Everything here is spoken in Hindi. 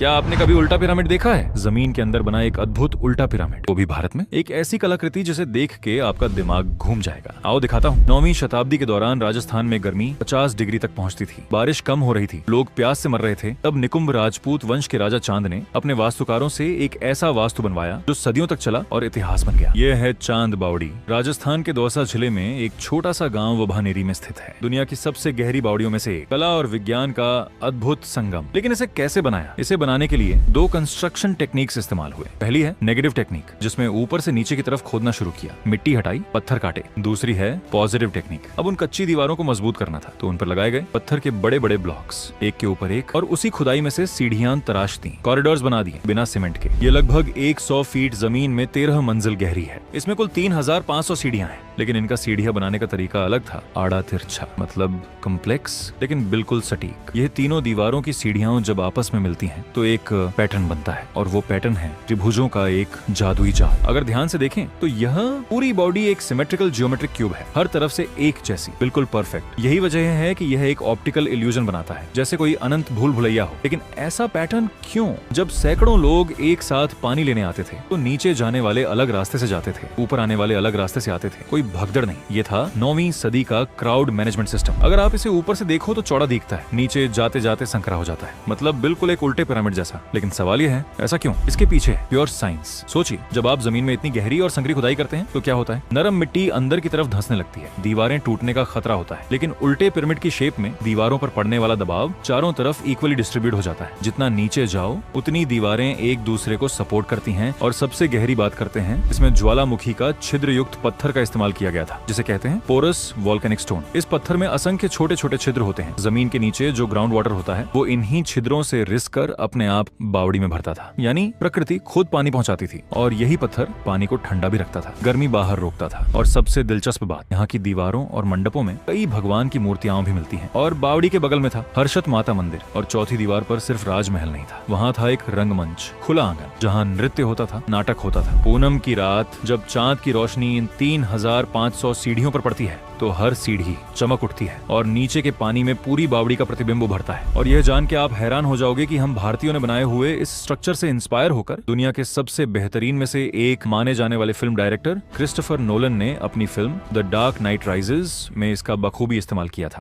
क्या आपने कभी उल्टा पिरामिड देखा है? जमीन के अंदर बना एक अद्भुत उल्टा पिरामिड, वो भी भारत में। एक ऐसी कलाकृति जिसे देख के आपका दिमाग घूम जाएगा। आओ दिखाता हूँ। 9वीं शताब्दी के दौरान राजस्थान में गर्मी 50 डिग्री तक पहुंचती थी, बारिश कम हो रही थी, लोग प्यास से मर रहे थे। तब निकुंभ राजपूत वंश के राजा चांद ने अपने वास्तुकारों से एक ऐसा वास्तु बनवाया जो सदियों तक चला और इतिहास बन गया। यह है चांद बावड़ी। राजस्थान के दौसा जिले में एक छोटा सा गाँव वभानेरी में स्थित है। दुनिया की सबसे गहरी बावड़ियों में से एक। कला और विज्ञान का अद्भुत संगम। लेकिन इसे कैसे बनाया? इसे बनाने के लिए दो कंस्ट्रक्शन टेक्निक्स इस्तेमाल हुए। पहली है नेगेटिव टेक्निक, जिसमें ऊपर से नीचे की तरफ खोदना शुरू किया, मिट्टी हटाई, पत्थर काटे। दूसरी है पॉजिटिव टेक्निक। अब उन कच्ची दीवारों को मजबूत करना था, तो उन पर लगाए गए पत्थर के बड़े बड़े ब्लॉक्स, एक के ऊपर एक, और उसी खुदाई में से सीढ़ियां तराश दी, कॉरिडोर्स बना दिए बिना सीमेंट के। ये लगभग 100 फीट जमीन में 13 मंजिल गहरी है। इसमें कुल 3500 सीढ़ियां हैं, लेकिन इनका सीढ़ियां बनाने का तरीका अलग था। आड़ा तिरछा, मतलब कॉम्प्लेक्स लेकिन बिल्कुल सटीक। यह तीनों दीवारों की सीढ़ियां जब आपस में मिलती हैं तो एक पैटर्न बनता है, और वो पैटर्न है त्रिभुजों का एक जादुई जाल। अगर ध्यान से देखें तो यह पूरी बॉडी एक सिमेट्रिकल जियोमेट्रिक क्यूब है, हर तरफ से एक जैसी, बिल्कुल परफेक्ट। यही वजह है कि यह एक ऑप्टिकल इल्यूजन बनाता है, जैसे कोई अनंत भूल भुलैया हो। लेकिन ऐसा पैटर्न क्यों? जब सैकड़ों लोग एक साथ पानी लेने आते थे तो नीचे जाने वाले अलग रास्ते से जाते थे, ऊपर आने वाले अलग रास्ते से आते थे। कोई भगदड़ नहीं। ये था 9वीं सदी का क्राउड मैनेजमेंट सिस्टम। अगर आप इसे ऊपर से देखो तो चौड़ा दिखता है, नीचे जाते जाते संकरा हो जाता है, मतलब बिल्कुल एक उल्टे पिरामिड जैसा। लेकिन सवाल यह है, ऐसा क्यों? इसके पीछे है प्योर साइंस। सोचिए, जब आप जमीन में इतनी गहरी और संकरी खुदाई करते हैं तो क्या होता है? नरम मिट्टी अंदर की तरफ धंसने लगती है, दीवारें टूटने का खतरा होता है। लेकिन उल्टे पिरामिड की शेप में दीवारों पर पड़ने वाला दबाव चारों तरफ इक्वली डिस्ट्रीब्यूट हो जाता है। जितना नीचे जाओ उतनी दीवारें एक दूसरे को सपोर्ट करती हैं। और सबसे गहरी बात करते हैं, इसमें ज्वालामुखी का छिद्र युक्त पत्थर का इस्तेमाल किया गया था, जिसे कहते हैं पोरस वोल्केनिक स्टोन। इस पत्थर में असंख्य छोटे छोटे छिद्र होते हैं। जमीन के नीचे जो ग्राउंड वाटर होता है वो इन्हीं छिद्रों से रिस कर अपने आप बावड़ी में भरता था, यानी प्रकृति खुद पानी पहुंचाती थी। और यही पत्थर पानी को ठंडा भी रखता था, गर्मी बाहर रोकता था। और सबसे दिलचस्प बात, यहाँ की दीवारों और मंडपों में कई भगवान की मूर्तियां भी मिलती हैं। और बावड़ी के बगल में था हर्षत माता मंदिर, और चौथी दीवार पर सिर्फ राजमहल नहीं था, वहाँ था एक रंगमंच, खुला आंगन, जहाँ नृत्य होता था, नाटक होता था। पूनम की रात जब चांद की रोशनी इन 3500 सीढ़ियों पर पड़ती है तो हर सीढ़ी चमक उठती है और नीचे के पानी में पूरी बावड़ी का प्रतिबिंब उभरता है। और यह जान के आप हैरान हो जाओगे कि हम भारतीयों ने बनाए हुए इस स्ट्रक्चर से इंस्पायर होकर दुनिया के सबसे बेहतरीन में से एक माने जाने वाले फिल्म डायरेक्टर क्रिस्टोफर नोलन ने अपनी film the dark night rises में इसका बखूबी इस्तेमाल किया था।